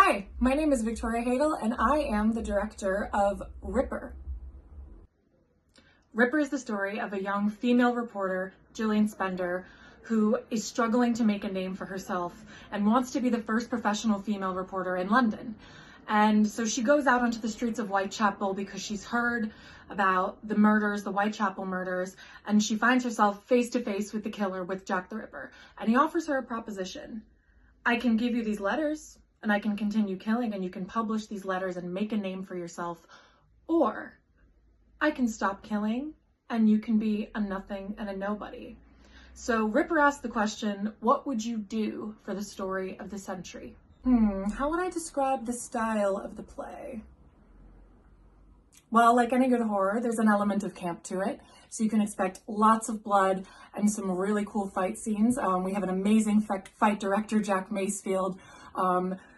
Hi, my name is Victoria Hadel and I am the director of Ripper. Ripper is the story of a young female reporter, Gillian Spender, who is struggling to make a name for herself and wants to be the first professional female reporter in London. And so she goes out onto the streets of Whitechapel because she's heard about the murders, the Whitechapel murders, and she finds herself face to face with the killer, with Jack the Ripper. And he offers her a proposition. I can give you these letters and I can continue killing and you can publish these letters and make a name for yourself, or I can stop killing and you can be a nothing and a nobody. So Ripper asked the question, what would you do for the story of the century? How would I describe the style of the play? Well, like any good horror, there's an element of camp to it. So you can expect lots of blood and some really cool fight scenes. We have an amazing fight director, Jack Macefield,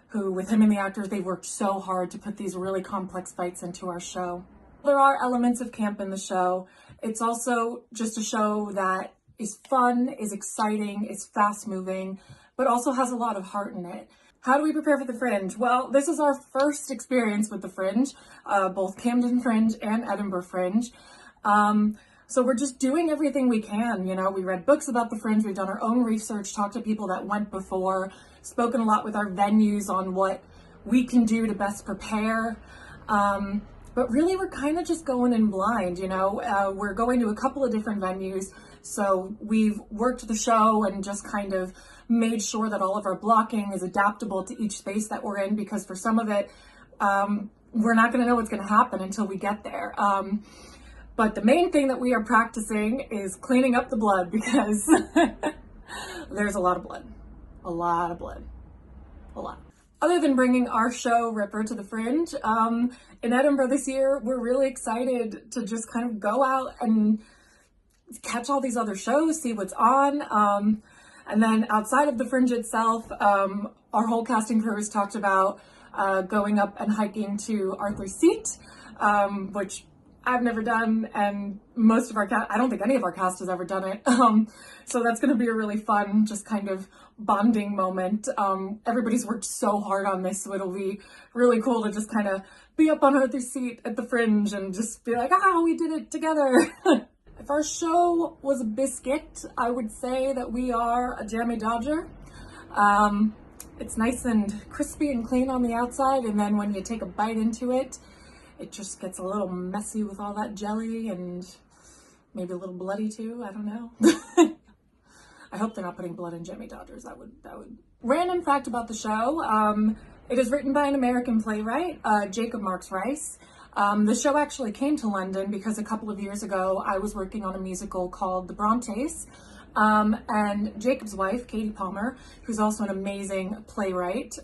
who with him and the actors, they worked so hard to put these really complex fights into our show. There are elements of camp in the show. It's also just a show that is fun, is exciting, is fast moving, but also has a lot of heart in it. How do we prepare for the Fringe? Well, this is our first experience with the Fringe, both Camden Fringe and Edinburgh Fringe. So we're just doing everything we can. You know, we read books about the Fringe, we've done our own research, talked to people that went before, spoken a lot with our venues on what we can do to best prepare. But really, we're kind of just going in blind, you know. We're going to a couple of different venues. So we've worked the show and just kind of made sure that all of our blocking is adaptable to each space that we're in, because for some of it, we're not going to know what's going to happen until we get there. But the main thing that we are practicing is cleaning up the blood, because there's a lot of blood. A lot of blood. A lot. Other than bringing our show, Ripper, to the Fringe, in Edinburgh this year, we're really excited to just kind of go out and catch all these other shows, see what's on. And then outside of the Fringe itself, our whole casting crew has talked about going up and hiking to Arthur's Seat, which I've never done, and most of our cast, I don't think any of our cast has ever done it. So that's going to be a really fun, just kind of bonding moment. Everybody's worked so hard on this, so it'll be really cool to just kind of be up on Arthur's Seat at the Fringe and just be like, we did it together. If our show was a biscuit, I would say that we are a Jammy Dodger. It's nice and crispy and clean on the outside, and then when you take a bite into it, it just gets a little messy with all that jelly and maybe a little bloody too. I don't know. I hope they're not putting blood in Jammy Dodgers. That would. Random fact about the show. It is written by an American playwright, Jacob Marks Rice. The show actually came to London because a couple of years ago, I was working on a musical called The Brontes. And Jacob's wife, Katie Palmer, who's also an amazing playwright,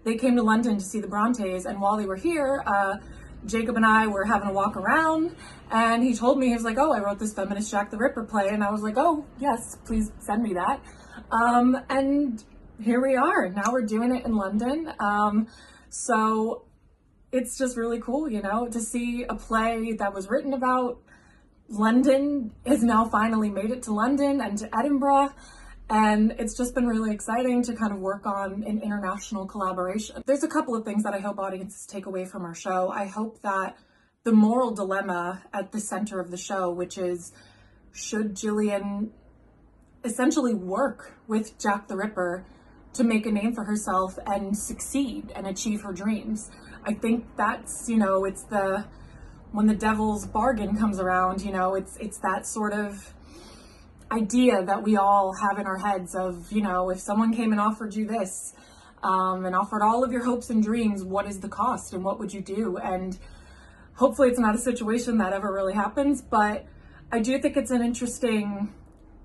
they came to London to see the Brontes, and while they were here, Jacob and I were having a walk around, and he told me, he was like, I wrote this feminist Jack the Ripper play, and I was like, yes, please send me that. And here we are. Now we're doing it in London. So it's just really cool, you know, to see a play that was written about London has now finally made it to London and to Edinburgh. And it's just been really exciting to kind of work on an international collaboration. There's a couple of things that I hope audiences take away from our show. I hope that the moral dilemma at the center of the show, which is, should Gillian essentially work with Jack the Ripper to make a name for herself and succeed and achieve her dreams? I think that's, you know, it's when the devil's bargain comes around, you know, it's that sort of idea that we all have in our heads of, you know, if someone came and offered you this, and offered all of your hopes and dreams, what is the cost and what would you do? And hopefully it's not a situation that ever really happens, but I do think it's an interesting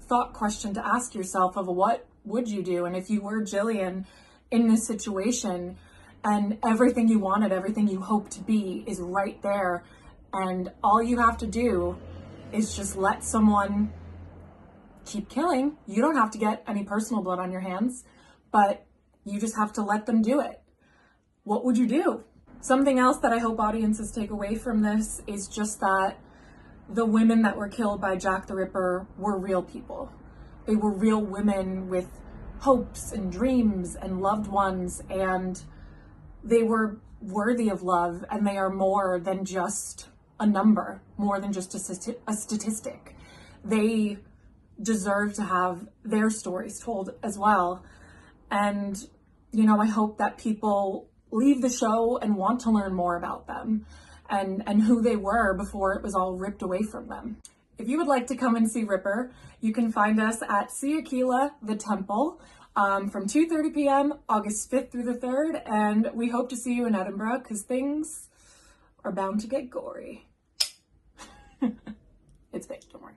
thought question to ask yourself of what would you do? And if you were Gillian in this situation and everything you wanted, everything you hoped to be is right there, and all you have to do is just let someone keep killing. You don't have to get any personal blood on your hands, but you just have to let them do it. What would you do? Something else that I hope audiences take away from this is just that the women that were killed by Jack the Ripper were real people. They were real women with hopes and dreams and loved ones, and they were worthy of love, and they are more than just a number, more than just a statistic. They deserve to have their stories told as well. And, you know, I hope that people leave the show and want to learn more about them and who they were before it was all ripped away from them. If you would like to come and see Ripper, you can find us at See Aquila, the Temple, from 2:30 p.m. August 5th through the 3rd, and we hope to see you in Edinburgh because things are bound to get gory. It's fake, don't worry.